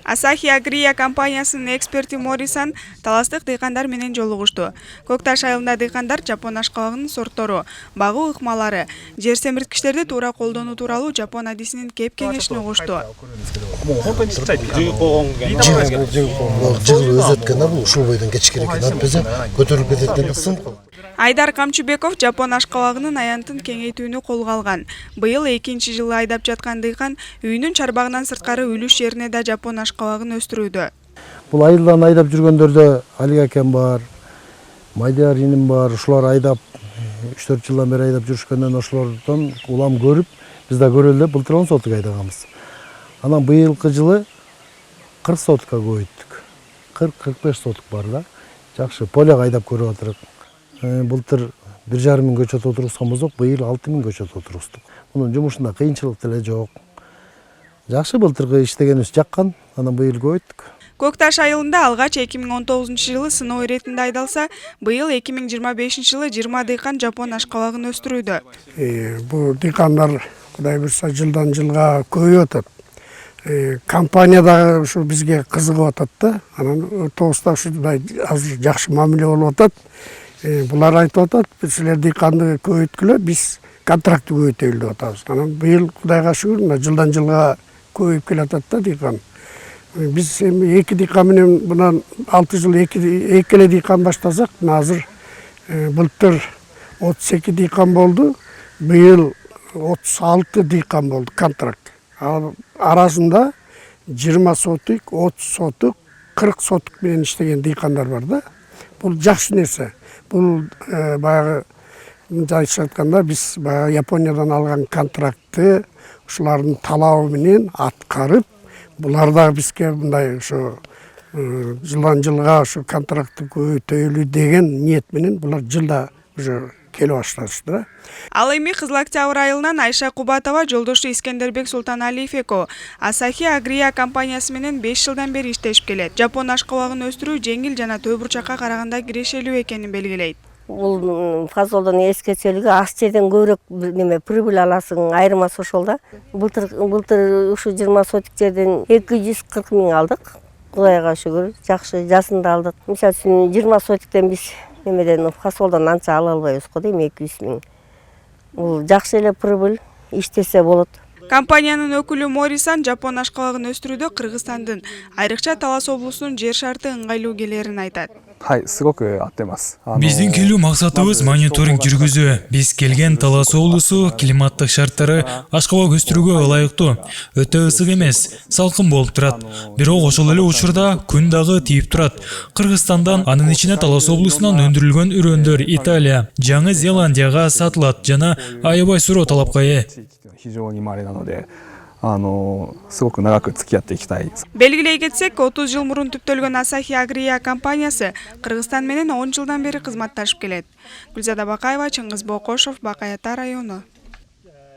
Asahi Agria компаниясынын эксперти Морисан таластык дыйкандар менен жолугушту. Көкташ айылында дыйкандар жапон ашкабагынын сорттору, багуу ыкмалары, жер семирткичтерди туура колдонуу тууралуу жапон адисинин кеп кеңешин угушту. Айдар Камчыбеков жапон ашкабагынын аянтын кеңейтүүнү колго алган. Быйыл 2-жылы айдап жаткан дыйкан үйүнүн чарбагынан сырткары үлүш жерине да жапон ашкабагын өстүрүүдө. Бул айылдан айдап жүргөндөрдө Али акем бар, Майдар иним бар, ушулар айдап 3-4 жылдан бери айдап жүрүшкөндөн ошолордон улам көрүп, биз да көрөлү деп былтыр 10 сотук айдаганбыз. Анан быйылкы жылы 40 сотукка көбөйттүк. 40-45 сотук бар да. Жакшы поляга айдап көрүп атырык. Былтыр 1,5 мың көчөт отургузган болсок, быйыл 6 мың көчөт отургуздук. Мунун жумушунда кыйынчылык деле жок. Жакшы былтыркы иштегенибиз жаккан, анан быйыл көбөйттүк. Көкташ айылында алгач 2019-жылы сыноо иретинде айдалса, быйыл 2025-жылы 20 дыйкан жапон ашкабагын өстүрүүдө. Бул дыйкандар Кудай буйрса жылдан жылга көбөйүп атат. Компания да ушу бизге кызыгып атат да. Анан тоосда ушундай азыр жакшы мамиле болуп атат. Булар айтып атат, силер дыйканды көбөйткүлө, биз контрактты көбөйтөлү деп атабыз. Анан быйыл Кудайга шүгүр, жылдан жылга көбөйүп келатат да дыйкан. Biz 2 дыйкан менен bundan 6 жыл 2 дыйкан баштасак, азыр былтыр 32 дыйкан болду, быйыл 36 дыйкан болду контракт. Арасында 20 сотук, 30 сотук, 40 сотук менен иштеген дыйкандар бар да. Бул жакшы нерсе. Бул баягы жайча айтканда биз баягы Япониядан алган контрактты ушулардын талабы менен аткарып, булар да бизге мындай ошо жылдан жылга ошо контрактты көбөйтөлү деген ниет менен булар жылда уже келип башташты. Ал эми Кызыл Октябрь айылынан Айша Кубатова жолдошу Искендербек Султаналиев эко Asahi Agria компаниясы менен 5 жылдан бери иштешип келет. Жапон ашкабагын өстүрүү жеңил жана төө бурчакка караганда кирешелүү экенин белгилейт. Бул фасолдон эскечелиги аз жерден көбүрөөк неме прибыль аласың, айырмасы ошол да. Былтыр ушу 20 сотук жерден 240 миң алдык. Кудайга шүгүр, жакшы жасында алдык. Мисалы үчүн 20 сотуктен биз немеден фасолдон анча ала албайбыз го дейм, 200 миң. Бул жакшы эле прибыль, иштесе болот. Компаниянын өкүлү Морисан жапон ашкабагын өстүрүүдө Кыргызстандын, айрыкча Талас облусунун жер шарты ыңгайлуу келерин айтат. Биздин келүү максатыбыз мониторинг жүргүзүү. Биз келген Талас облусу климаттык шарттары ашкабак өстүрүүгө ылайыктуу. Өтө ысык эмес, салкын болуп турат. Бирок ошол эле учурда күн дагы тийип турат. Кыргызстандан, анын ичине Талас облусунан өндүрүлгөн үрөндөр Италия, Жаңы Зеландияга сатылат жана аябай суроо талапка ээ. Белгилей кетсек, 30 жыл мурун түптөлгөн Asahi Agria компаниясы Кыргызстан менен 10 жылдан бери кызматташып келет. Гүлзада Бакаева, Чыңгыз Бокошов, Бакаята району.